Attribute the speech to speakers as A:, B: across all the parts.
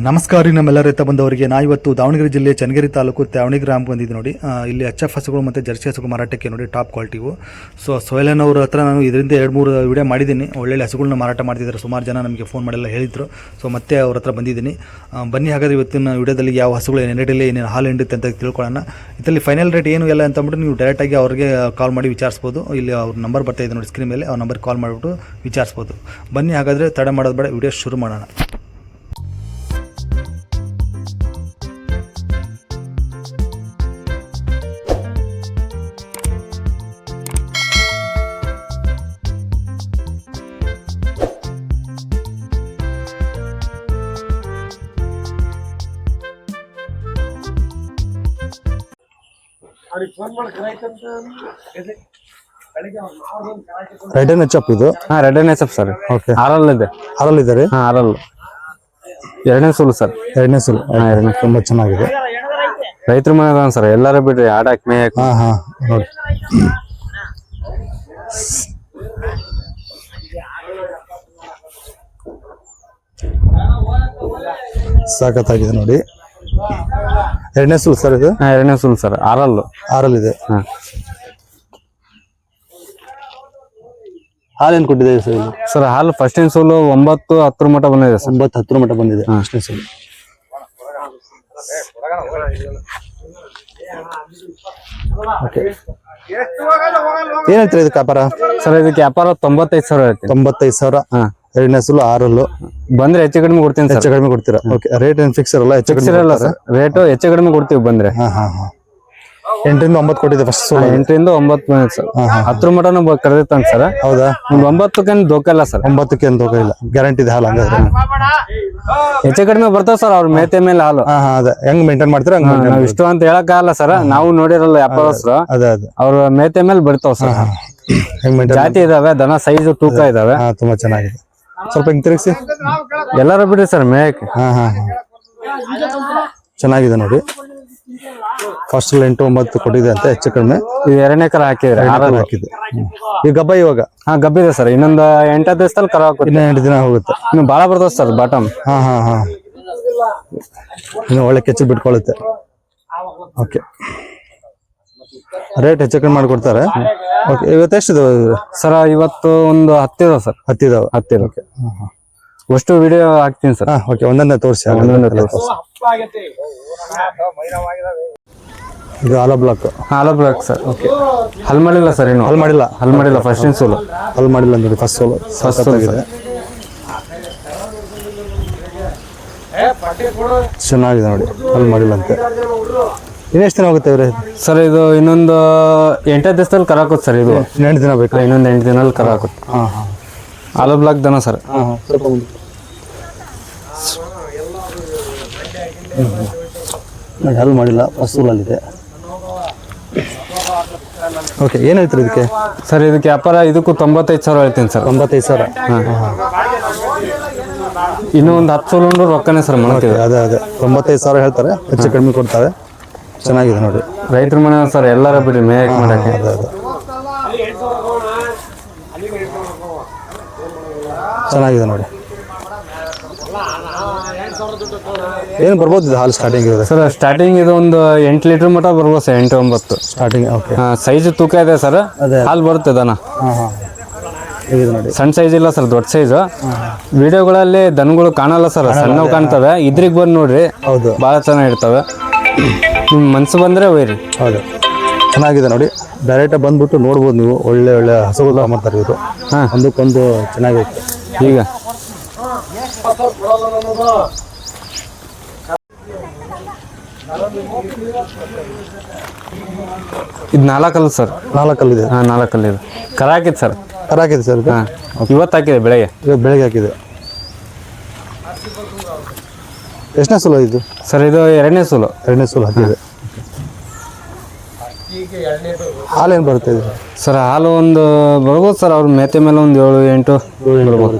A: ನಮಸ್ಕಾರ ರೀ ನಮ್ಮೆಲ್ಲ ರೈತ ಬಂದವರಿಗೆ. ನಾ ಇವತ್ತು ದಾವಣಗೆರೆ ಜಿಲ್ಲೆ ಚನ್ನಗಿರಿ ತಾಲೂಕು ತ್ಯಾವಣಿ ಗ್ರಾಮಕ್ಕೆ ಬಂದಿದ್ದು ನೋಡಿ. ಇಲ್ಲಿ ಎಚ್ ಎಫ್ ಹಸುಗಳು ಮತ್ತು ಜರ್ಸಿ ಹಸುಗಳು ಮಾರಾಟಕ್ಕೆ ನೋಡಿ, ಟಾಪ್ ಕ್ವಾಲಿಟಿವು. ಸೊ ಸೋಯಲನ್ ಅವ್ರ ಹತ್ರ ನಾನು ಇದರಿಂದ 2-3 ವಿಡಿಯೋ ಮಾಡಿದ್ದೀನಿ. ಒಳ್ಳೊಳ್ಳೆ ಹಸುಗಳನ್ನ ಮಾರಾಟ ಮಾಡ್ತಿದ್ದಾರೆ. ಸುಮಾರು ಜನ ನಮಗೆ ಫೋನ್ ಮಾಡೆಲ್ಲ ಹೇಳಿದ್ರು. ಸೊ ಮತ್ತೆ ಅವ್ರ ಹತ್ರ ಬಂದಿದ್ದೀನಿ. ಬನ್ನಿ ಹಾಗಾದರೆ ಇವತ್ತಿನ ವಿಡಿಯೋದಲ್ಲಿ ಯಾವ ಹಸುಗಳು ಏನೇನು ರೇಟಲ್ಲಿ ಏನೇನು ಹಾಲು ಹಿಂಡುತ್ತೆ ಅಂತ ತಿಳ್ಕೊಳ್ಳೋಣ. ಇದರಲ್ಲಿ ಫೈನಲ್ ರೇಟ್ ಏನು ಎಲ್ಲ ಅಂತಂದ್ಬಿಟ್ಟು ನೀವು ಡೈರೆಕ್ಟಾಗಿ ಅವ್ರಿಗೆ ಕಾಲ್ ಮಾಡಿ ವಿಚಾರಿಸ್ಬೋದು. ಇಲ್ಲಿ ಅವ್ರ ನಂಬರ್ ಬರ್ತಾ ಇದೆ ನೋಡಿ ಸ್ಕ್ರೀನ್ ಮೇಲೆ, ಅವ್ರ ನಂಬರ್ ಕಾಲ್ ಮಾಡಿಬಿಟ್ಟು ವಿಚಾರಿಸ್ಬೋದು. ಬನ್ನಿ ಹಾಗಾದರೆ ತಡ ಮಾಡೋದು ಬೇಡ, ವಿಡಿಯೋ ಶುರು ಮಾಡೋಣ. ರೆಡ್ ಎನ್ ಎಚ್ ಎಫ್ ಇದು.
B: Red N H F sir.
A: Okay,
B: ಆರಲ್ ಇದೆ.
A: ಆರಲ್ ಇದ್ದಾರೆ.
B: ಆರಲ್ ಎರಡನೇ ಸುಲು ಸರ್.
A: ಎರಡನೇ ಸುಲು. ತುಂಬಾ ಚೆನ್ನಾಗಿದೆ.
B: ರೈತರ ಮನೆ ಸರ್, ಎಲ್ಲಾರು ಬಿಡ್ರಿ ಆಡಾಕ್ ಮೇಯಕ್.
A: ನೋಡಿ ಸಾಕತ್ತಾಗಿದೆ ನೋಡಿ. ಎರಡನೇ ಸುಲು ಸರ್ ಇದು.
B: ಎರಡನೇ ಸುಲು ಸರ್. ಆರಲ್ ಇದೆ.
A: ಹಾಲೇನು ಕೊಟ್ಟಿದೆ ಸರ್?
B: ಸರ್ ಹಾಲು ಫಸ್ಟಿನ ಸೋಲು 9-10 ಮಟ್ಟ ಬಂದಿದೆ ಸರ್.
A: 9-10 ಮಟ್ಟ ಬಂದಿದೆ. ಅಷ್ಟೇ ಸರ್. ಏನ್ ಹೇಳ್ತೀರಿ ಇದಕ್ಕೆ ವ್ಯಾಪಾರ?
B: ಸರ್ ಇದಕ್ಕೆ ವ್ಯಾಪಾರ 95,000 ಹೇಳ್ತೀನಿ.
A: 95,000. ಎರಡನೇ ಸುಲು ಆರಲ್ಲು.
B: ಬಂದ್ರೆ ಹೆಚ್ಚು ಕಡಿಮೆ ಕೊಡ್ತೀನಿ ಸರ್.
A: ಹೆಚ್ಚು ಕಡಿಮೆ ಕೊಡ್ತೀರಾ? ಓಕೆ. ರೇಟ್ ಏನ್ ಫಿಕ್ಸ್ ಇರಲ್ಲ? ಹೆಚ್ಚು ಕಡಿಮೆ
B: ಇರಲ್ಲ ಸರ್. ರೇಟು ಹೆಚ್ಚು ಕಡಿಮೆ ಕೊಡ್ತೀವಿ ಬಂದ್ರೆ.
A: 8ರಿಂದ 9 ಕೊಟ್ಟಿದೆ ಫಸ್ಟ್ ಸೋಲು.
B: 8ರಿಂದ 9 ಬಂದಿದೆ ಸರ್. 10 mutton ಕರೆದಿತ್ತಾನೆ sir.
A: ಹೌದಾ?
B: 9ಕ್ಕೆ ದೋಖ ಇಲ್ಲ ಸರ್.
A: 9ಕ್ಕೆ ಏನು ದೋಖ ಇಲ್ಲ. ಗ್ಯಾರಂಟಿ ಇದೆ ಹಾಲು ಹಂಗಾದ್ರೆ?
B: ಹೆಚ್ಚು ಕಡಿಮೆ ಬರ್ತಾವ ಸರ್ ಅವ್ರ ಮೇತೆ ಮೇಲೆ ಹಾಲು.
A: ಅದೇ ಹೆಂಗ್ ಮೇಂಟೈನ್ ಮಾಡ್ತೀರಾ?
B: ನಾವ್ ಇಷ್ಟು ಅಂತ ಹೇಳಕ್ ಆಗಲ್ಲ ಸರ್. ನಾವು ನೋಡಿರಲ್ಲ ವ್ಯಾಪಾರಸ್ಥರು.
A: ಅದೇ ಅದೇ
B: ಅವ್ರ ಮೇತೆ ಮೇಲೆ ಬರ್ತಾವ ಸರ್.
A: ಹೆಂಗ್ ಮೇಂಟೈನ್?
B: ಜಾತಿ ಇದಾವೆ, ದನ ಸೈಜ್ ತೂಕ ಇದಾವೆ.
A: ತುಂಬಾ ಚೆನ್ನಾಗಿದೆ. ಸ್ವಲ್ಪ ಹಿಂಗ್ ತಿರುಗಿಸಿ.
B: ಎಲ್ಲಾರು ಬಿಡ್ರಿ ಸರ್ ಮೇಯಕ್ಕೆ.
A: ಚೆನ್ನಾಗಿದೆ ನೋಡಿ. ಫಸ್ಟ್ 8-9 ಕೊಟ್ಟಿದೆ ಅಂತ ಹೆಚ್ಚು ಕಡಿಮೆ.
B: ಇದು ಎರಡನೇ ಕರ ಹಾಕಿದ್ರೆ
A: ಹಾಕಿದೆ. ಈ ಗಬ್ಬ ಇವಾಗ
B: ಗಬ್ಬಿದೆ ಸರ್. ಇನ್ನೊಂದು 8 ದಿವಸದಲ್ಲಿ ಕರ ಹಾಕುತ್ತೆ.
A: ಇನ್ನ 8 ದಿನ ಹೋಗುತ್ತೆ.
B: ಇನ್ನು ಬಾಳ ಬರ್ತದೆ ಸರ್ ಬಾಟಮ್.
A: ಇನ್ನು ಒಳ್ಳೆ ಕೆಚ್ಚು ಬಿಟ್ಕೊಳ್ಳುತ್ತೆ. ಓಕೆ. ರೇಟ್ ಹೆಚ್ಚು ಕಡಿಮೆ ಮಾಡಿಕೊಡ್ತಾರೆ. ಓಕೆ. ಇವತ್ತು ಎಷ್ಟಿದೆ
B: ಸರ್? ಇವತ್ತು ಒಂದು 10 ಇದಾವೆ ಸರ್.
A: 10 ಇದಾವೆ.
B: 10 ಓಕೆ. ಅಷ್ಟು ವಿಡಿಯೋ ಹಾಕ್ತೀನಿ ಸರ್.
A: ಓಕೆ. ಒಂದೊಂದೇ ತೋರಿಸಿ. ಇದು ಆಲೋ ಬ್ಲಾಕ್ ಸರ್. ಓಕೆ.
B: ಹಲ್ ಮಾಡಿಲ್ಲ ಸರ್. ಇನ್ನು
A: ಹಲ್ ಮಾಡಿಲ್ಲ.
B: ಫಸ್ಟ್ ಸೋಲು
A: ಹಲ್ ಮಾಡಿಲ್ಲ ನೋಡಿ. ಫಸ್ಟ್ ಸೋಲು ಆಗಿದೆ. ಚೆನ್ನಾಗಿದೆ ನೋಡಿ. ಹಲ್ ಮಾಡಿಲ್ಲ ಅಂತೆ. ಇನ್ನೆಷ್ಟು ದಿನ ಹೋಗುತ್ತೆ ಇವ್ರೆ?
B: ಸರ್ ಇದು ಇನ್ನೊಂದು 8 ದಿವಸದಲ್ಲಿ ಕರ ಹಾಕುತ್ತೆ ಸರ್. ಇದು
A: 8 ದಿನ ಬೇಕು.
B: ಇನ್ನೊಂದು 8 ದಿನದಲ್ಲಿ ಕರ ಹಾಕುತ್ತೆ. ಆಲೋ ಬ್ಲಾಕ್ ದನ ಸರ್.
A: ಹಲ್ ಮಾಡಿಲ್ಲ. ಫಸ್ಟ್ ಸೋಲಲ್ಲಿದೆ. ಓಕೆ. ಏನು ಹೇಳ್ತೀರಿ ಇದಕ್ಕೆ?
B: ಸರ್ ಇದಕ್ಕೆ ವ್ಯಾಪಾರ ಇದಕ್ಕೂ 95,000 ಹೇಳ್ತೀನಿ ಸರ್.
A: 95,000.
B: ಇನ್ನೂ ಒಂದು 10 ಸೋಲು ರೊಕ್ಕನೇ ಸರ್ ಮಾಡ್ತೀವಿ.
A: ಅದೇ 95,000 ಹೇಳ್ತಾರೆ. ಹೆಚ್ಚು ಕಡಿಮೆ ಕೊಡ್ತಾರೆ. ಚೆನ್ನಾಗಿದೆ ನೋಡಿ.
B: ರೈತರ ಮನೆ ಸರ್, ಎಲ್ಲಾರ ಬಿಡಿ ಮೇಯಕ್ ಮಾಡಕ್ಕೆ.
A: ಚೆನ್ನಾಗಿದೆ ನೋಡಿ. ಏನು ಬರ್ಬೋದು ಇದು ಹಾಲು ಸ್ಟಾರ್ಟಿಂಗ್?
B: ಸರ್ ಸ್ಟಾರ್ಟಿಂಗ್ ಇದು ಒಂದು 8 ಲೀಟರ್ ಮಟ್ಟ ಬರ್ಬೋದು ಸರ್. 8-9
A: ಸ್ಟಾರ್ಟಿಂಗ್. ಓಕೆ.
B: ಸೈಜ್ ತೂಕ ಇದೆ ಸರ್. ಹಾಲು ಬರುತ್ತೆ ದನ.
A: ನೋಡಿ.
B: ಸಣ್ಣ ಸೈಜ್ ಇಲ್ಲ ಸರ್, ದೊಡ್ಡ ಸೈಜ್. ವಿಡಿಯೋಗಳಲ್ಲಿ ದನಗಳು ಕಾಣಲ್ಲ ಸರ್, ಸಣ್ಣವು ಕಾಣ್ತವೆ. ಇದ್ರಿಗೆ ಬಂದು ನೋಡ್ರಿ.
A: ಹೌದು,
B: ಭಾಳ ಚೆನ್ನಾಗಿರ್ತವೆ. ನಿಮ್ ಮನ್ಸು ಬಂದ್ರೆ ಒಯ್ರಿ.
A: ಹೌದು, ಚೆನ್ನಾಗಿದೆ ನೋಡಿ. ಡೈರೆಕ್ಟ್ ಬಂದ್ಬಿಟ್ಟು ನೋಡ್ಬೋದು ನೀವು. ಒಳ್ಳೆ ಹಸುಗಳು ತಗೊಂತಾರೆ ಇವರು. ಒಂದಕ್ಕೊಂದು ಚೆನ್ನಾಗೈತೆ.
B: ಈಗ ಇದು 4 ಕಲ್ಲು ಸರ್.
A: 4 ಕಲ್ಲಿದೆ.
B: 4 ಕಲ್ಲಿದೆ. ಕರ ಹಾಕಿದೆ ಸರ್.
A: ಕರ ಹಾಕಿದೆ ಸರ್.
B: ಇವತ್ತು ಹಾಕಿದೆ ಬೆಳಗ್ಗೆ.
A: ಬೆಳಗ್ಗೆ ಹಾಕಿದೆ. ಎಷ್ಟನೇ ಸೋಲು ಇದು
B: ಸರ್? ಇದು 2ನೇ ಸೋಲು.
A: 2ನೇ ಸೋಲು ಹಾಕಿದೆ. ಹಾಲೇನು ಬರುತ್ತೆ ಇದು
B: ಸರ್? ಹಾಲು ಒಂದು ಬರ್ಬೋದು ಸರ್. ಅವ್ರ ಮೇತೆ ಮೇಲೆ ಒಂದು 7-8 ಬರ್ಬೋದು.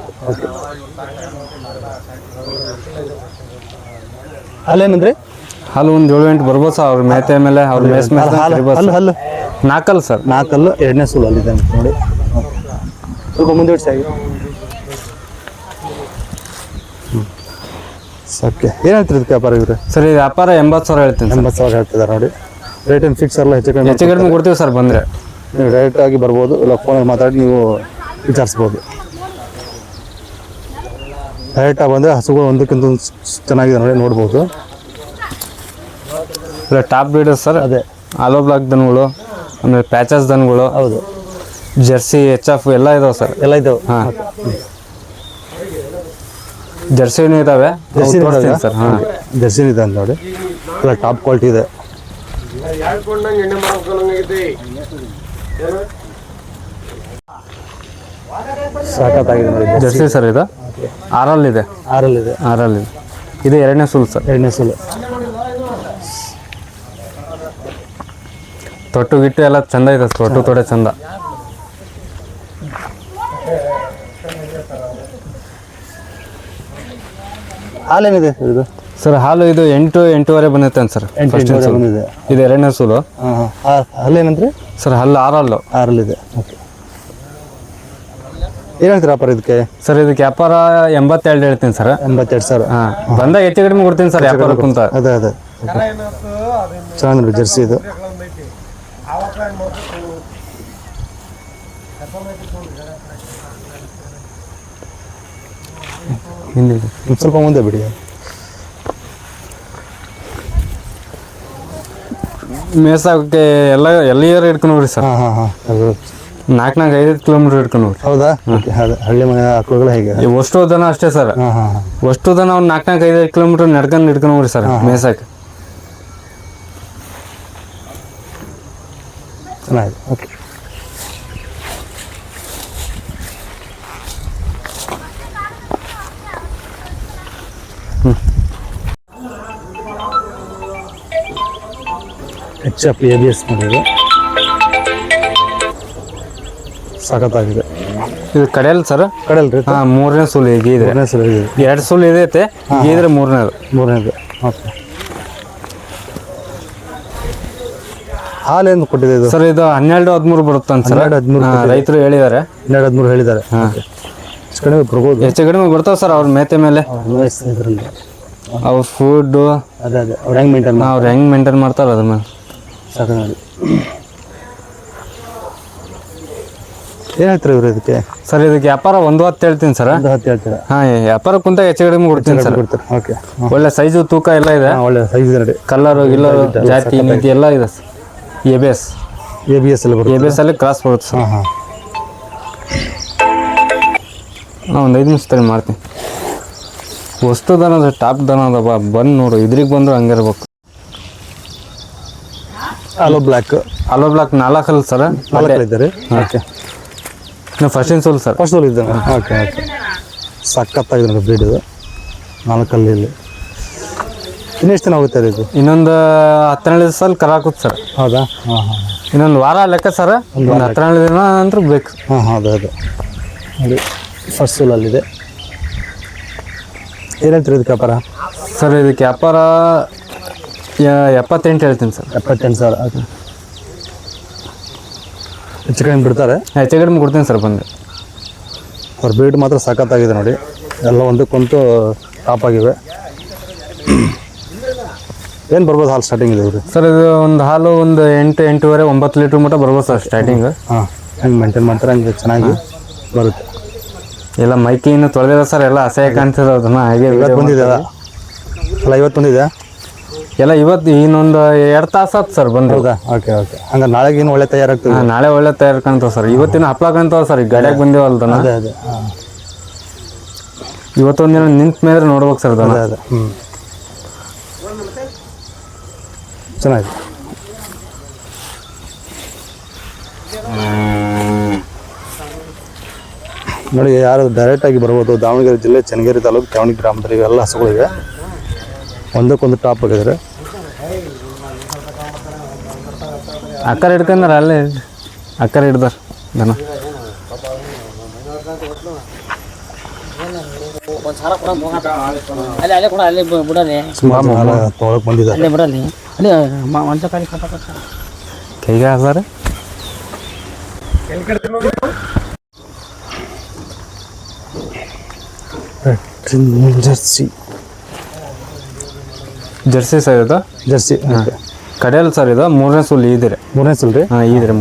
A: ಹಾಲೇನಂದ್ರೆ
B: ಹಾಲು ಒಂದು 7-8 ಬರ್ಬೋದು ಸರ್. ಅವ್ರ ಮೇತೆ ಮೇಲೆ, ಅವ್ರ ಮೇಸ್ ಮೇಲೆ.
A: ಹಲ್ಲು
B: 4 ಸರ್.
A: 4 2ನೇ ಸೋಲು ಅಲ್ಲಿದೆ ನೋಡಿ. ಸ್ವಲ್ಪ ಮುಂದೆ ಇಡ್ಸಿ. ಓಕೆ ಏನು ಹೇಳ್ತೀರಿ ಇದಕ್ಕೆ ವ್ಯಾಪಾರ ಇವ್ರೆ?
B: ಸರ್ ಇದು ವ್ಯಾಪಾರ 80,000 ಹೇಳ್ತೀನಿ ಸರ್.
A: 80,000 ಹೇಳ್ತಿದ್ದಾರೆ ನೋಡಿ. ರೇಟ್ ಏನು ಫಿಕ್ಸ್ ಅಲ್ಲ, ಹೆಚ್ಚು
B: ಕಡಿಮೆ ಕೊಡ್ತೀವಿ ಸರ್ ಬಂದರೆ.
A: ನೀವು ಡೈರೆಕ್ಟಾಗಿ ಬರ್ಬೋದು, ಇಲ್ಲ ಫೋನಲ್ಲಿ ಮಾತಾಡಿ ನೀವು ವಿಚಾರಿಸ್ಬೋದು. ಡೈರೆಕ್ಟಾಗಿ ಬಂದರೆ ಹಸುಗಳು ಒಂದಕ್ಕಿಂತ ಚೆನ್ನಾಗಿದೆ ನೋಡಿ, ನೋಡ್ಬೋದು.
B: ಇಲ್ಲ ಟಾಪ್ ಬ್ರೀಡ್ ಸರ್.
A: ಅದೇ
B: ಆಲೋ ಬ್ಲಾಕ್ ದನಗಳು, ಆಮೇಲೆ ಪ್ಯಾಚಸ್ ದನಗಳು,
A: ಹೌದು,
B: ಜರ್ಸಿ HF ಎಲ್ಲ ಇದಾವೆ ಸರ್.
A: ಎಲ್ಲ ಇದ್ದಾವೆ.
B: ಹಾಂ, ಜರ್ಸಿನೂ ಇದ್ದಾವೆ ಸರ್. ಹಾಂ,
A: ಜರ್ಸಿನ ಇದೆ ಅಂತ ನೋಡಿ, ಎಲ್ಲ ಟಾಪ್ ಕ್ವಾಲಿಟಿ ಇದೆ. ಸಾಕತ್ತಾಗಿದೆ ನೋಡಿ.
B: ಜರ್ಸಿ ಸರ್ ಇದು ಆರಲ್ಲಿದೆ. ಇದು 2ನೇ ಸುಲ್ ಸರ್.
A: 2ನೇ ಸುಲು.
B: ತೊಟ್ಟು ಗಿಟ್ಟು ಎಲ್ಲ ಚಂದ ಇದೆ, ತೊಟ್ಟು ತೊಡೆ ಚಂದ.
A: ಹಾಲೇನಿದೆ ಇದು
B: ಸರ್? ಹಾಲು ಇದು 8-8.5 ಬಂದೈತೆ ಸರ್.
A: ಬಂದಿದೆ.
B: ಇದು 2ನೇ ಸುಲು.
A: ಹಾಲೇನಂದ್ರೆ
B: ಸರ್ ಹಲ್ಲು 6
A: 6 ಓಕೆ. ಏನು ಹೇಳ್ತೀರಾ ವ್ಯಾಪಾರ ಇದಕ್ಕೆ?
B: ಸರ್ ಇದಕ್ಕೆ ವ್ಯಾಪಾರ 82 ಹೇಳ್ತೀನಿ ಸರ್.
A: 82,000.
B: ಹಾಂ, ಬಂದಾಗ ಹೆಚ್ಚು ಕಡಿಮೆ ಕೊಡ್ತೀನಿ ಸರ್ ವ್ಯಾಪಾರ ಕುಂತ.
A: ಅದೇ ಚೆನ್ನಾಗಿ ನೋಡಿ ಜರ್ಸಿ ಇದು.
B: ಹಿಂದೆ
A: ಸ್ವಲ್ಪ ಮುಂದೆ ಬಿಡಿ.
B: ಮೇಸಾಕೆ ಎಲ್ಲ ಇಯರ್ ಹಿಡ್ಕೊಂಡು ಹೋಗ್ರಿ ಸರ್.
A: ಹಾಂ
B: 4-5 ಕಿಲೋಮೀಟರ್ ಹಿಡ್ಕೊಂಡು ಹೋಗ್ರಿ.
A: ಹೌದಾ? ಹಳ್ಳಿ ಮನೆ ಆಕಳುಗಳು ಹೇಗೆ?
B: ಅಷ್ಟು ದನ ಅಷ್ಟೇ ಸರ್. ಅಷ್ಟು ದನ ಒಂದು 4-5 ಕಿಲೋಮೀಟರ್ ಹಿಡ್ಕೊಂಡು ಹೋಗ್ರಿ ಸರ್ ಮೇಸಾಕೆ.
A: ಚೆನ್ನಾಗಿದೆ. ಓಕೆ. HF ABS ಮಾಡಿದೆ, ಸಖತ್ತಾಗಿದೆ.
B: ಇದು ಕಡೆಯಲ್ಲ ಸರ್?
A: ಕಡೆಯಲ್ಲ ರೀ.
B: ಹಾಂ, 3ನೇ ಸುಲ್ ಈಗ ಇದೆ.
A: 2ನೇ ಸುಲು ಇದೆ.
B: 2 ಸುಲ್ ಇದೈತೆ, ಇದ್ರೆ 3ನೇದು.
A: ಓಕೆ. ಹಾಲೇನು ಕೊಟ್ಟಿದೆ ಇದು?
B: ಸರ್ ಇದು 12-13 ಬರುತ್ತೆ ಸರ್.
A: 12-13
B: ರೈತರು ಹೇಳಿದ್ದಾರೆ.
A: 12-13 ಹೇಳಿದ್ದಾರೆ.
B: ಹಾಂ,
A: ಹೆಚ್ಚು ಕಡಿಮೆ ಬರ್ಬೋದು.
B: ಹೆಚ್ಚು ಕಡಿಮೆ ಬರ್ತಾವೆ ಸರ್ ಅವ್ರ ಮೇತೆ ಮೇಲೆ.
A: ಇದರಲ್ಲಿ
B: ಅವ್ರ ಫುಡ್ಡು
A: ಅದೇ ಅವ್ರು ಹೆಂಗೆ
B: ಮೇಂಟೈನ್ ಮಾಡ್ತಾರೆ ಅದ್ರ ಮೇಲೆ.
A: ಸಾಕು ನೋಡಿ. ಏನು ಹೇಳ್ತೀರಿ ಇವರು ಇದಕ್ಕೆ?
B: ಸರ್ ಇದಕ್ಕೆ ವ್ಯಾಪಾರ 110 ಹೇಳ್ತೀನಿ ಸರ್.
A: 10 ಹೇಳ್ತೀರಾ?
B: ಹಾಂ, ವ್ಯಾಪಾರ ಕುಂತ ಹೆಚ್ಚು ಕಡಿಮೆ ಕೊಡ್ತೀನಿ ಸರ್.
A: ಓಕೆ.
B: ಒಳ್ಳೆ ಸೈಜು ತೂಕ ಎಲ್ಲ ಇದೆ.
A: ಒಳ್ಳೆ ಸೈಜ್ ಇದೆ ನೋಡಿ.
B: ಕಲರು ಗಿಲ್ಲರು ಜಾತಿ ನೀತಿ ಎಲ್ಲ ಇದೆ ಸರ್. ABS
A: ಎಲ್ಲ ಬರುತ್ತೆ.
B: ABS ಅಲ್ಲಿ ಕ್ರಾಸ್ ಬರುತ್ತೆ ಸರ್.
A: ಹಾಂ
B: ಒಂದು 5 ನಿಮಿಷ ತಡಿ ಮಾಡ್ತೀನಿ. ವಸ್ತು ದನ ಅದ, ಟಾಪ್ ದನ ಅದವ. ಬಂದು ನೋಡು, ಇದ್ರಿಗೆ ಬಂದ್ರು ಹಂಗೆ ಇರ್ಬೇಕು.
A: ಆಲೋ ಬ್ಲಾಕ್
B: 4 ಸರ್.
A: 4 ಇದ್ದಾರೆ. ಓಕೆ.
B: ಫಸ್ಟಿನ ಸೋಲ್ ಸರ್.
A: ಫಸ್ಟ್ ಸೋಲ್ ಇದ್ದಾನೆ. ಓಕೆ. ಸಖತ್ತಾಗಿದೆ ನೋಡಿ ಬ್ರೀಡ್ ಇದು. 4 ಇಲ್ಲಿ ಇನ್ನೆಷ್ಟು ದಿನ ಹೋಗುತ್ತೆ ಇದು?
B: ಇನ್ನೊಂದು 12 ದಿವಸ ಕರ ಹಾಕುತ್ತೆ ಸರ್.
A: ಹೌದಾ?
B: ಇನ್ನೊಂದು ವಾರ ಲೆಕ್ಕ ಸರ್. ಒಂದು 12 ದಿನ ಅಂತೂ ಬೇಕು.
A: ಹೌದು ನೋಡಿ ಫಸ್ಟ್ ಸೋಲಲ್ಲಿದೆ. ಏನು ಹೇಳ್ತೀರಿ ಇದಕ್ಕೆ ವ್ಯಾಪಾರ?
B: ಸರ್ ಇದಕ್ಕೆ ವ್ಯಾಪಾರ 78 ಹೇಳ್ತೀನಿ ಸರ್.
A: 78,000. ಓಕೆ. ಹೆಚ್ಚು ಕಡಿಮೆ ಬಿಡ್ತಾರೆ?
B: ಹೆಚ್ಚು ಕಡಿಮೆ ಕೊಡ್ತೀನಿ ಸರ್ ಬಂದರೆ.
A: ಅವ್ರ ಬ್ರೀಡ್ ಮಾತ್ರ ಸಖತ್ತಾಗಿದೆ ನೋಡಿ, ಎಲ್ಲ ಒಂದಕ್ಕೊಂದು ಟಾಪ್ ಆಗಿವೆ. ಏನು ಬರ್ಬೋದು ಹಾಲು ಸ್ಟಾರ್ಟಿಂಗ್ ಇದೆ ಇವರು?
B: ಸರ್ ಇದು ಒಂದು ಹಾಲು ಒಂದು 8-8.5 9 ಲೀಟ್ರ್ ಮಟ್ಟ ಬರ್ಬೋದು ಸರ್ ಸ್ಟಾರ್ಟಿಂಗ್.
A: ಹಾಂ, ಹೆಂಗೆ ಮೇಂಟೈನ್ ಮಾಡ್ತಾರೆ ಹಂಗೆ ಚೆನ್ನಾಗಿ ಬರುತ್ತೆ.
B: ಎಲ್ಲ ಮೈಕಿ ಇನ್ನು ತೊಳೆದಿಲ್ಲ ಸರ್, ಎಲ್ಲ ಅಸಹ್ಯ ಕಾಣ್ತಿದೆ ಅದನ್ನು. ಹಾಗೆ
A: ಇವತ್ತು ಬಂದಿದೆ ಅಲ್ಲ? 50 ಬಂದಿದೆ
B: ಎಲ್ಲ. ಇವತ್ತು ಇನ್ನೊಂದು 2 ತಾಸು ಆಯ್ತು ಸರ್ ಬಂದು.
A: ಹೌದಾ? ಓಕೆ. ಹಂಗೆ ನಾಳೆಗೆ ಏನು ಒಳ್ಳೆ ತಯಾರಾಗ್ತದೆ?
B: ನಾಳೆ ಒಳ್ಳೆ ತಯಾರು ಕಾಣ್ತಾವೆ ಸರ್. ಇವತ್ತಿನ ಹಪ್ಳ ಕಾಣ್ತಾವೆ ಸರ್. ಈಗ ಗಾಡಿಯಾಗ ಬಂದೇವಲ್ಲ ದನ.
A: ಅದೇ
B: ಇವತ್ತೊಂದಿನ ನಿಂತ ಮೇಲೆ ನೋಡ್ಬೇಕು ಸರ್ ದನ.
A: ಅದೇ ಚೆನ್ನಾಗಿದೆ ನೋಡಿ. ಯಾರು ಡೈರೆಕ್ಟಾಗಿ ಬರ್ಬೋದು. ದಾವಣಗೆರೆ ಜಿಲ್ಲೆ ಚನ್ನಗಿರಿ ತಾಲೂಕು ತ್ಯಾವಣಿ ಗ್ರಾಮದಲ್ಲಿ ಎಲ್ಲ ಹಸುಗಳಿವೆ, ಒಂದಕ್ಕೊಂದು ಟಾಪ್ ಆಗಿದ್ದಾರೆ.
B: ಅಕ್ಕರ್ ಹಿಡ್ಕೊಂಡ್ರ ಅಲ್ಲೇ ಅಕ್ಕರ್ ಹಿಡ್ದಾರ ದನ.
A: ತೊಗೊಳಕ್ ಬಂದಿದ್ದಾರೆ.
B: ಕೈಗೆ ಹಾಕ್ತಾರೆ.
A: ಜರ್ಸಿ
B: ಜರ್ಸಿ ಸರ್ ಇದು
A: ಜರ್ಸಿ
B: ಕಡೆಯಲ್ಲ ಸರ್ ಇದು 3ನೇ ಸುಲ್ ಈದಿರೆ.
A: 3ನೇ ಸುಲ್ ರೀ?
B: ಹಾಂ ಈದಿರೆ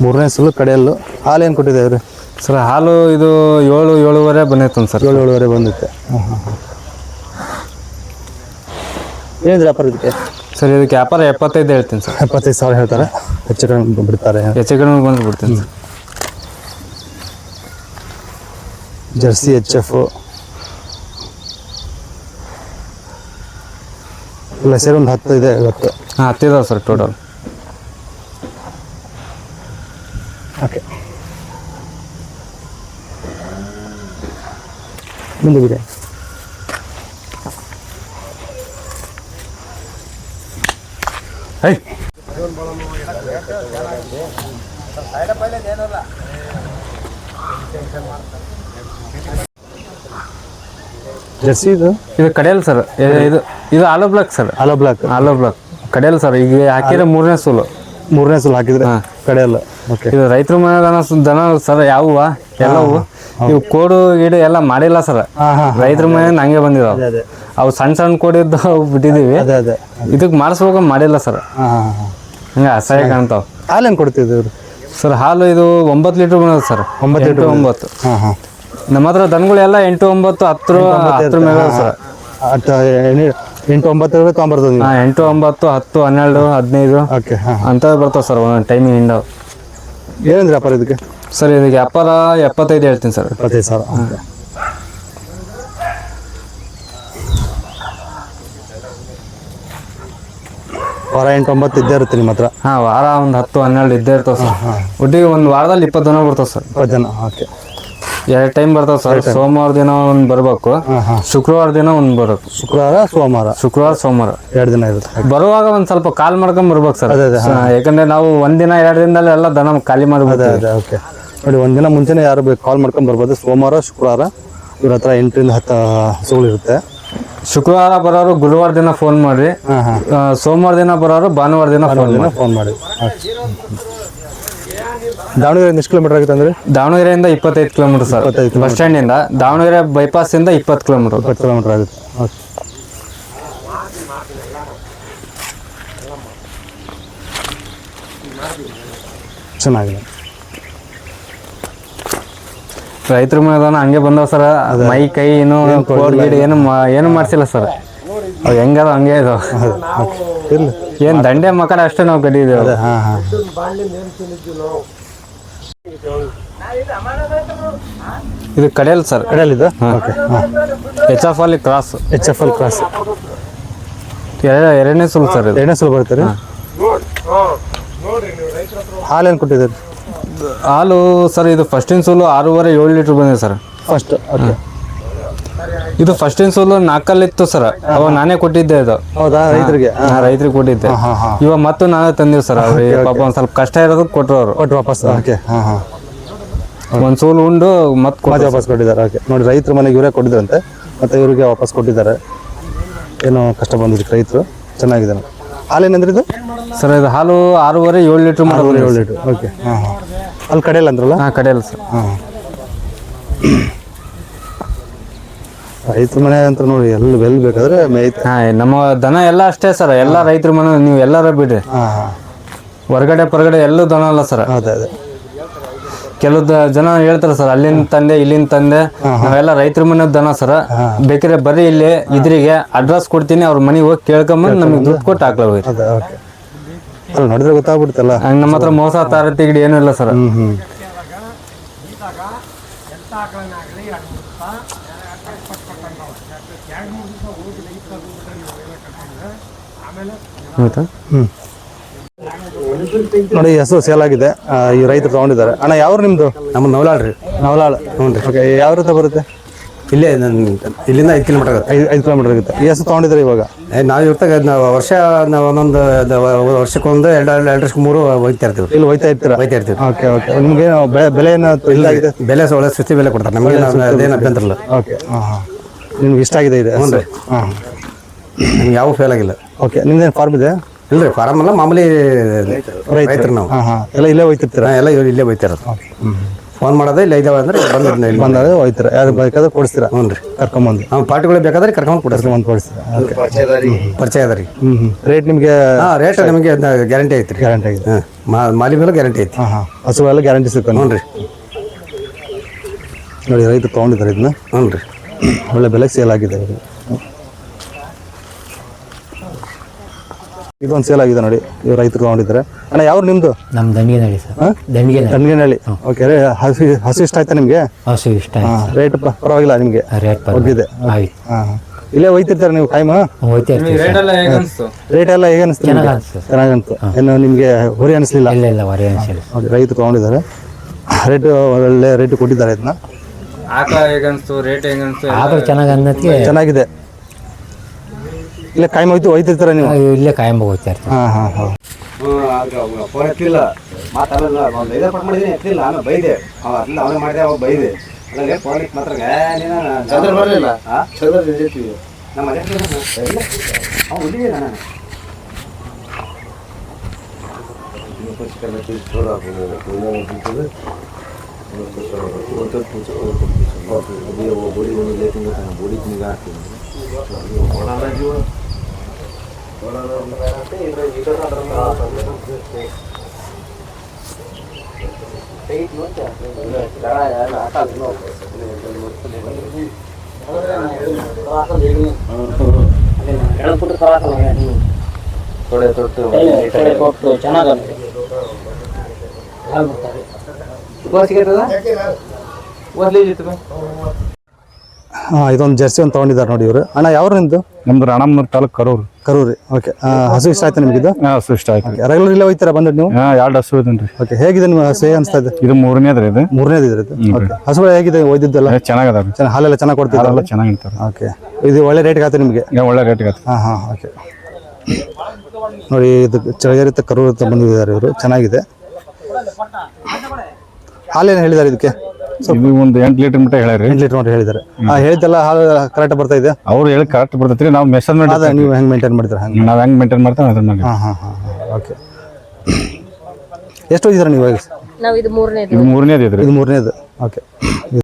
A: 3ನೇ ಸುಲ್ ಕಡೆಯಲ್ಲು. ಹಾಲು ಏನು ಕೊಟ್ಟಿದ್ದೇವೆ ರೀ
B: ಸರ್? ಹಾಲು ಇದು 7-7.5 ಬಂದೈತೆ ಸರ್.
A: 7-7.5 ಬಂದೈತೆ. ಏನಿದೆ ವ್ಯಾಪಾರ ಇದಕ್ಕೆ?
B: ಸರ್ ಇದಕ್ಕೆ ವ್ಯಾಪಾರ 75 ಹೇಳ್ತೀನಿ ಸರ್.
A: 75,000 ಹೇಳ್ತಾರೆ, ಹೆಚ್ಚು ಕಡಿಮೆ ಬಿಡ್ತಾರೆ.
B: ಹೆಚ್ಚು ಕಡಿಮೆ ಬಂದು ಬಿಡ್ತೀನಿ ಸರ್.
A: ಜರ್ಸಿ HF ಇಲ್ಲ ಸೇರಿ ಒಂದು 10 ಇದೆ ಇವತ್ತು.
B: ಹಾಂ 10 ಇದಾವೆ ಸರ್ ಟೋಟಲ್.
A: ಓಕೆ, ಮುಂದೆ ಬಿಡಿ. ಹೈ ಜರ್ಸಿ ಇದು
B: ಕಡೆಯಲ್ಲ ಸರ್. ಇದು ಆಲೋ ಬ್ಲಾಕ್ ಸರ್.
A: ಆಲೋ ಬ್ಲಾಕ್.
B: ಆಲೋ ಬ್ಲಾಕ್ ಕಡೆಯಲ್ಲ ಸರ್. ಈಗ ಹಾಕಿದ್ರೆ 3ನೇ ಸುಲು.
A: 3ನೇ ಸುಲ್ ಹಾಕಿದ್ರೆ ಕಡೆಯಲ್ಲ. ಓಕೆ,
B: ಇದು ರೈತರ ಮನೆ ದನ ಸರ್. ಯಾವುವ ಎಲ್ಲವು ಇವು ಕೋಡು ಗೀಡು ಎಲ್ಲ ಮಾಡಿಲ್ಲ ಸರ್. ರೈತರ ಮನೆ ಹಂಗೆ ಬಂದಿದಾವೆ. ಅವು ಸಣ್ಣ ಸಣ್ಣ ಕೋಡಿದ್ದು ಅವು ಬಿಟ್ಟಿದ್ದೀವಿ. ಇದಕ್ಕೆ ಮಾಡಿಸ್ಬೇಕು ಮಾಡಿಲ್ಲ ಸರ್. ಹಂಗೆ ಅಸಹ್ಯ ಕಾಣ್ತಾವೆ.
A: ಹಾಲು ಏನು ಕೊಡ್ತಿದ್ದೀವಿ
B: ಸರ್? ಹಾಲು ಇದು 9 ಲೀಟ್ರ್ ಬಂದದ ಸರ್.
A: 9 ಲೀಟ್ರ್.
B: 9. ನಮ್ಮ ಹತ್ರ ದನಗಳೆಲ್ಲ 8, 9, 10 ಮೇಲೆ ಸರ್.
A: 8, 9 ತೊಗೊಂಬರ್ತದೆ.
B: 8, 9, 10, 12, 15
A: ಓಕೆ
B: ಅಂತ ಬರ್ತಾವೆ ಸರ್ ಒಂದೊಂದು ಟೈಮಿಂಗ್ ಹಿಂಡವು.
A: ಏನಂದ್ರೆ ವ್ಯಾಪಾರ ಇದಕ್ಕೆ?
B: ಸರ್ ಇದಕ್ಕೆ ವ್ಯಾಪಾರ 75 ಹೇಳ್ತೀನಿ ಸರ್.
A: 75,000. ವಾರ 8, 9 ಇದ್ದೇ ಇರುತ್ತೆ ನಿಮ್ಮ ಹತ್ರ?
B: ಹಾಂ, ವಾರ ಒಂದು 10, 12 ಇದ್ದೇ ಇರ್ತಾವೆ ಸರ್. ಒಟ್ಟಿಗೆ ಒಂದು ವಾರದಲ್ಲಿ 20 ಜನ ಬರ್ತಾವೆ ಸರ್.
A: 20 ಜನ. ಓಕೆ,
B: 2 ಟೈಮ್ ಬರ್ತಾವೆ ಸರ್. ಸೋಮವಾರ ದಿನ ಒಂದು ಬರಬೇಕು, ಶುಕ್ರವಾರ ದಿನ ಒಂದು ಬರಬೇಕು.
A: ಶುಕ್ರವಾರ ಸೋಮವಾರ 2 ದಿನ ಇರುತ್ತೆ.
B: ಬರುವಾಗ ಒಂದು ಸ್ವಲ್ಪ ಕಾಲ್ ಮಾಡ್ಕೊಂಡ್ ಬರ್ಬೇಕು ಸರ್. ಯಾಕಂದ್ರೆ ನಾವು 1 ದಿನ 2 ದಿನದಲ್ಲಿ ಎಲ್ಲ ದನ ಖಾಲಿ ಮಾಡ್ಬೋದು.
A: ಓಕೆ ನೋಡಿ, 1 ದಿನ ಮುಂಚೆನೇ ಯಾರು ಬೇಕು ಕಾಲ್ ಮಾಡ್ಕೊಂಡ್ ಬರ್ಬೋದು. ಸೋಮವಾರ ಶುಕ್ರವಾರ ಇವ್ರ ಹತ್ರ 8ರಿಂದ 10 ಹಸುಗಳು ಇರುತ್ತೆ.
B: ಶುಕ್ರವಾರ ಬರೋರು ಗುರುವಾರ ದಿನ ಫೋನ್ ಮಾಡ್ರಿ. ಸೋಮವಾರ ದಿನ ಬರೋರು ಭಾನುವಾರ ದಿನ
A: ಫೋನ್ ಮಾಡಿ. ದಾವಣಗೆರೆ ಎಷ್ಟು ಕಿಲೋಮೀಟರ್ ಆಗುತ್ತೆ ಅಂದ್ರೆ?
B: ದಾವಣಗೆರೆಯಿಂದ 25 ಕಿಲೋಮೀಟರ್ ಸರ್. ಬಸ್ ಸ್ಟ್ಯಾಂಡ್ ಇಂದ ದಾವಣಗೆರೆ ಬೈಪಾಸ್ ಇಂದ 20 ಕಿಲೋಮೀಟರ್.
A: 20 ಕಿಲೋಮೀಟರ್ ಆಗುತ್ತೆ. ಚೆನ್ನಾಗಿದೆ.
B: ರೈತರ ಮನೆದಾನ ಹಂಗೆ ಬಂದವ ಸರ್. ಮೈ ಕೈ ಏನು ಗಿಡ ಏನು ಮಾಡ್ಸಿಲ್ಲ ಸರ್. ಅವು ಹೆಂಗದ ಹಂಗೆ ಇದು. ಏನು ದಂಡೆ ಮಕರ ಅಷ್ಟೇ ನಾವು ಕಟ್ಟಿದ್ದೇವೆ. ಇದು ಕಡೆಯಲ್ಲ ಸರ್.
A: ಕಡೆಯಲ್ಲಿದೆ.
B: HF ಅಲ್ಲಿ ಕ್ರಾಸ್. ಎರಡನೇ ಸುಲ್ ಸರ್.
A: 2ನೇ ಸುಲ್ ಬರ್ತಾರೆ. ಹಾಲೇನು ಕೊಟ್ಟಿದ್ದಾರೆ?
B: ಹಾಲು ಸರ್ ಇದು ಫಸ್ಟಿನ ಸೋಲು 6.5-7 ಲೀಟ್ರ್ ಬಂದಿದೆ ಸರ್.
A: ಫಸ್ಟ್. ಓಕೆ,
B: ಇದು ಫಸ್ಟಿನ ಸೋಲು 4 ಇತ್ತು ಸರ್. ಅವಾಗ ನಾನೇ ಕೊಟ್ಟಿದ್ದೆ ಇದು.
A: ಹೌದಾ?
B: ರೈತರಿಗೆ ಕೊಟ್ಟಿದ್ದೆ. ಇವಾಗ ಮತ್ತು ನಾನೇ ತಂದಿವಿ ಸರ್. ಅವ್ರಿಗೆ ಪಾಪ ಒಂದು ಸ್ವಲ್ಪ ಕಷ್ಟ ಇರೋದಕ್ಕೆ ಕೊಟ್ಟರು ಅವರು.
A: ಕೊಟ್ಟು ವಾಪಸ್. ಓಕೆ,
B: ಒಂದು ಸೋಲು ಉಂಡು ಮತ್ತೆ
A: ವಾಪಸ್ ಕೊಟ್ಟಿದ್ದಾರೆ. ಓಕೆ ನೋಡಿ, ರೈತರ ಮನೆಗೆ ಇವರೇ ಕೊಟ್ಟಿದ್ರಂತೆ, ಮತ್ತೆ ಇವರಿಗೆ ವಾಪಸ್ ಕೊಟ್ಟಿದ್ದಾರೆ. ಏನೋ ಕಷ್ಟ ಬಂದಿದ್ದಕ್ಕೆ ರೈತರು. ಚೆನ್ನಾಗಿದೆ. ಹಾಲೇನಂದ್ರೆ ಇದು
B: ಸರ್? ಇದು ಹಾಲು 6.5-7 ಲೀಟ್ರ್ ಮಾಡೋದು.
A: 7 ಲೀಟ್ರ್. ಓಕೆ, ಅಲ್ಲಿ ಕಡೆಯಲ್ಲ ಅಂದ್ರಲ್ಲ?
B: ಕಡೆಯಲ್ಲ ಸರ್.
A: ರೈತರ ಮನೆ ಅಂತ ನೋಡಿ, ಎಲ್ಲಿ ಬೇಕಾದ್ರೆ ಮೇಯ್ತು.
B: ನಮ್ಮ ದನ ಎಲ್ಲ ಅಷ್ಟೇ ಸರ್. ಎಲ್ಲ ರೈತರ ಮನೆ. ನೀವು ಎಲ್ಲಾರ ಬಿಡ್ರಿ. ಹೊರಗಡೆ ಎಲ್ಲೂ ದನ ಅಲ್ಲ ಸರ್.
A: ಅದೇ
B: ಕೆಲವು ಜನ ಹೇಳ್ತಾರೆ ಸರ್, ಅಲ್ಲಿಂದ ತಂದೆ ಇಲ್ಲಿಂದ ತಂದೆ. ನಾವೆಲ್ಲ ರೈತರ ಮನೆ ದನ ಸರ್. ಬೇಕಾದ್ರೆ ಬರ್ರಿ ಇಲ್ಲಿ ಇದ್ರಿಗೆ ಅಡ್ರೆಸ್ ಕೊಡ್ತೀನಿ, ಅವ್ರ ಮನೆಗೆ ಹೋಗಿ ಕೇಳ್ಕೊಂಬಂದು ನಮಗೆ ದುಡ್ಡು ಕೊಟ್ಟು ಹಾಕ್ಲ ಹೋಗಿ.
A: ಅಲ್ಲಿ ನೋಡಿದ್ರೆ ಗೊತ್ತಾಗ್ಬಿಡ್ತಲ್ಲ.
B: ಹಂಗೆ ನಮ್ಮ ಹತ್ರ ಮೋಸ ತಾರತಿಗಿಡಿ ಏನೂ ಇಲ್ಲ ಸರ್.
A: ನೋಡಿ, ಹಸು ಸೇಲ್ ಆಗಿದೆ. ಈ ರೈತರು ತಗೊಂಡಿದ್ದಾರೆ. ಅಣ್ಣ, ಯಾವ್ರು ನಿಮ್ದು?
C: ನಮ್ಮ ನವಲಾಳ್ ರೀ.
A: ನವಲಾಳ್. ಹ್ಞೂ ರೀ. ಓಕೆ, ಯಾವ ರೀತಿ ಬರುತ್ತೆ?
C: ಇಲ್ಲೇ ಇಲ್ಲಿಂದ 5 ಕಿಲೋಮೀಟರ್ ಆಗುತ್ತೆ.
A: 5 ಕಿಲೋಮೀಟರ್ ಆಗುತ್ತೆ. ಈ ಹಸು ತಗೊಂಡಿದ್ದಾರೆ ಇವಾಗ?
C: ನಾವು ಇರ್ತಾಗ ನಾವು ಒಂದೊಂದು ವರ್ಷಕ್ಕೊಂದು 2-3 ಹೋಗ್ತಾ ಇರ್ತೀವಿ.
A: ಇಲ್ಲಿ ಹೋಗ್ತಾ ಇರ್ತೀರಾ? ಓಕೆ. ನಿಮ್ಗೆ ಬೆಲೆ ಏನು ಇದಾಗಿದೆ?
C: ಬೆಲೆ ಒಳ್ಳೆ ಸುತ್ತಿ ಬೆಲೆ ಕೊಡ್ತಾರೆ ನಮಗೆ. ಅದೇನು ಅಭ್ಯಂತರ ಇಲ್ಲ.
A: ಓಕೆ, ನಿಮ್ಗೆ ಇಷ್ಟ ಆಗಿದೆ ಇದು?
C: ಹ್ಞೂ ರೀ. ನಿಮ್ಗೆ ಯಾವ ಫೇಲ್ ಆಗಿಲ್ಲ.
A: ಓಕೆ, ನಿಮ್ದೇನು ಫಾರ್ಮ್ ಇದೆ?
C: ಇಲ್ಲ ರೀ, ಫಾರಮ್ ಅಲ್ಲ, ಮಾಮೂಲಿ ರೈತರು ನಾವು.
A: ಎಲ್ಲ ಇಲ್ಲೇ ಹೋಗ್ತಿರ್ತೀರಾ?
C: ಎಲ್ಲ ಇಲ್ಲೇ ಹೋಗ್ತಾ ಇರೋದು. ಫೋನ್ ಮಾಡೋದೇ ಇಲ್ಲ ಇದಾವೆ ಅಂದರೆ ಬಂದಿದ್ದು ಇಲ್ಲಿ
A: ಬಂದಾಗ ಹೋಯ್ತೀರ ಯಾರು ಬೇಕಾದ್ರೆ ಕೊಡಿಸ್ತೀರಾ?
C: ಹ್ಞೂ ರೀ
A: ಕರ್ಕೊಂಬಂದು
C: ನಾವು ಪಾರ್ಟಿಗಳು ಬೇಕಾದ್ರೆ ಕರ್ಕೊಂಡು ಕೊಡಿಸ್ತೀವಿ.
A: ಕರ್ಕೊಂಬಂದು ಕೊಡಿಸ್ತೀರಾ?
C: ಪರಿಚಯ ಅದ ರೀ.
A: ರೇಟ್ ನಿಮಗೆ
C: ಹಾಂ ರೇಟ್ ನಿಮಗೆ ಗ್ಯಾರಂಟಿ ಐತಿ ರೀ.
A: ಗ್ಯಾರಂಟಿ ಆಗಿದೆ.
C: ಹಾಂ ಮಾಲಿ ಮೇಲೆ ಗ್ಯಾರಂಟಿ ಐತಿ.
A: ಹಾಂ ಹಸುಗಳೆಲ್ಲ ಗ್ಯಾರಂಟಿ ಸಿಕ್ಕ.
C: ಹ್ಞೂ ರೀ
A: ನೋಡಿ ರೈತರು ತೊಗೊಂಡಿದ್ದಾರೆ ಇದನ್ನ.
C: ಹ್ಞೂ ರೀ
A: ಒಳ್ಳೆ ಬೆಲೆಗೆ ಸೇಲ್ ಆಗಿದೆ ಇದು. ಇದೊಂದು ಸೇಲ್ ಆಗಿದೆ ನೋಡಿ, ಇವ್ರು ರೈತರು ತೊಗೊಂಡಿದ್ದಾರೆ. ಅಣ್ಣ ಯಾವ್ದು ನಿಮ್ಮದು?
D: ನಮ್ಮ ದಂಡಿಗೆನಹಳ್ಳಿ ಸರ್. ದಂಡಿಗೆನಹಳ್ಳಿ
A: ಗಂಗನಹಳ್ಳಿ. ಓಕೆ, ಹಸು ಇಷ್ಟ ಆಯ್ತಾ ನಿಮಗೆ?
D: ಹಸು ಇಷ್ಟ
A: ಹಾಂ, ರೇಟ್ ಪರವಾಗಿಲ್ಲ ನಿಮಗೆ?
D: ರೇಟ್
A: ಒಗ್ಗಿದೆ.
D: ಆಯ್ತು.
A: ಹಾಂ ಇಲ್ಲೇ ಹೋಯ್ತಿರ್ತಾರೆ ನೀವು ಕಾಯ್ಮ?
D: ಹೋಯ್ತಾ ಇರ್ತೀವಿ ಸರ್.
A: ರೇಟ್ ಎಲ್ಲ ಹೇಗೆ ಅನಿಸ್ತು?
D: ಚೆನ್ನಾಗಿ ಅನಿಸ್ತು.
A: ಚೆನ್ನಾಗಂತು. ಏನು ನಿಮಗೆ ಹೊರೆ ಅನಿಸ್ಲಿಲ್ಲ?
D: ಇಲ್ಲ ಹೊರೆ ಅನಿಸಿಲ್ಲ.
A: ನೋಡಿ ರೈತರು ತೊಗೊಂಡಿದ್ದಾರೆ, ರೇಟ್ ಒಳ್ಳೆ ರೇಟ್ ಕೊಟ್ಟಿದ್ದಾರೆ ಇದನ್ನ.
D: ಆಕಳು ಚೆನ್ನಾಗಿ ಅನ್ನೋದಕ್ಕೆ
A: ಚೆನ್ನಾಗಿದೆ. ಇಲ್ಲೇ ಕಾಯ್ಮ ಹೋಯ್ತಿರ್ತಾರೆ ನೀವು?
D: ಇಲ್ಲೇ ಕಾಯಂಬ ಹೋಗ್ತಾ ಇರ್ತೀವಿ.
A: ಹಾಂ ಹಾಂ ಹಾಂ
C: ಫೋನ್ ಎತ್ತಿಲ್ಲ, ಮಾತಾಡಲ್ಲ. ಒಂದು 5 ಪಟ್ಟು ಮಾಡಿದ್ದೀನಿ, ಎತ್ತಿಲ್ಲ. ಆಮೇಲೆ ಬೈದೆ, ಅವನೇ ಮಾಡಿದೆ, ಅವಾಗ ಬೈದೆ. ಅಲ್ಲೇ ಫೋನ್ ಇಟ್ಟು ಮಾತ್ರ ಚಂದ್ರ ಬರಲಿಲ್ಲ. ನಮ್ಮ ಅವ್ನು ಉಳಿದಿದೆ ನಾನು.
A: ಹಾಂ ಇದೊಂದು ಜರ್ಸಿ ಒಂದು ತೊಗೊಂಡಿದ್ದಾರೆ ನೋಡಿ ಇವರು. ಅಣ್ಣ ಯಾವ್ರು ನಿಮ್ಮದು?
B: ನಮ್ದು ರಾಣಮ್ಮನೂರು ತಾಲೂಕು ಕರೂರು.
A: ಕರೂರಿ. ಓಕೆ, ಹಸು ಇಷ್ಟ ಆಯ್ತಾ ನಿಮಗಿದು?
B: ಹಸು ಇಷ್ಟ ಆಯ್ತು.
A: ರೆಗ್ಯುಲರ್ ಇಲ್ಲೇ ಹೋಗ್ತೀರಾ ಬಂದ್ರೆ ನೀವು?
B: 2 ಹಸು ಇದನ್ರಿ.
A: ಓಕೆ, ಹೇಗಿದೆ ನಿಮ್ಮ ಹಸು ಅನಿಸ್ತಾ ಇದೆ?
B: ಇದು 3ನೇದ್ರಿ. ಇದು
A: 3ನೇದು ಇದ್ರದ್ದು. ಓಕೆ, ಹಸುಗಳು ಹೇಗಿದೆ ಒಯ್ದಿದ್ದೆಲ್ಲ?
B: ಚೆನ್ನಾಗದಾವ್ರಿ.
A: ಚೆನ್ನಾಗಿ ಹಾಲೆಲ್ಲ ಚೆನ್ನಾಗಿ ಕೊಡ್ತಿದ್ದಾರೆ?
B: ಚೆನ್ನಾಗಿರ್ತಾರೆ.
A: ಓಕೆ, ಇದು ಒಳ್ಳೆ ರೇಟ್ಗೆ ಆಯ್ತು ನಿಮಗೆ?
B: ಒಳ್ಳೆ ರೇಟ್ಗೆ ಆಯ್ತು.
A: ಹಾಂ ಹಾಂ ಓಕೆ. ನೋಡಿ ಇದು ಚಳಗೇರಿ ಕರೂರು ಅಂತ ಬಂದಿದ್ದಾರೆ ಇವರು. ಚೆನ್ನಾಗಿದೆ. ಹಾಲೇನು ಹೇಳಿದ್ದಾರೆ ಇದಕ್ಕೆ?
B: ಇದು ಒಂದು 8 ಲೀಟರ್ ಮಟ್ಟ ಹೇಳ್ಯಾರಿ.
A: 8 ಲೀಟರ್ ನೋಡಿ ಹೇಳಿದ್ದಾರೆ. ಹೇಳಿದ್ದೆಲ್ಲ ಹಾಲು ಕರೆಕ್ಟ್ ಬರ್ತಾ ಇದೆ?
B: ಅವ್ರು ಹೇಳಿ ಕರೆಕ್ಟ್ ಬರ್ತೈತ್ರಿ. ನಾವು ಮೆಷರ್ಮೆಂಟ್
A: ಅದೇ ನೀವು ಹೆಂಗೆ ಮೇಂಟೈನ್ ಮಾಡ್ತೀರಾ ಹಂಗೆ?
B: ನಾವು ಹೆಂಗೆ ಮೇಂಟೈನ್ ಮಾಡ್ತೇವೆ ಅದ್ರ ಮೇಲೆ.
A: ಹಾಂ ಹಾಂ ಹಾಂ ಓಕೆ. ಎಷ್ಟು ಹೋಗಿದ್ದೀರಾ ನೀವು?
E: ನಾವು ಇದು 3ನೇದು.
B: ಇದು 3ನೇದು ಇದ್ರಿ.
A: ಇದು 3ನೇದು. ಓಕೆ.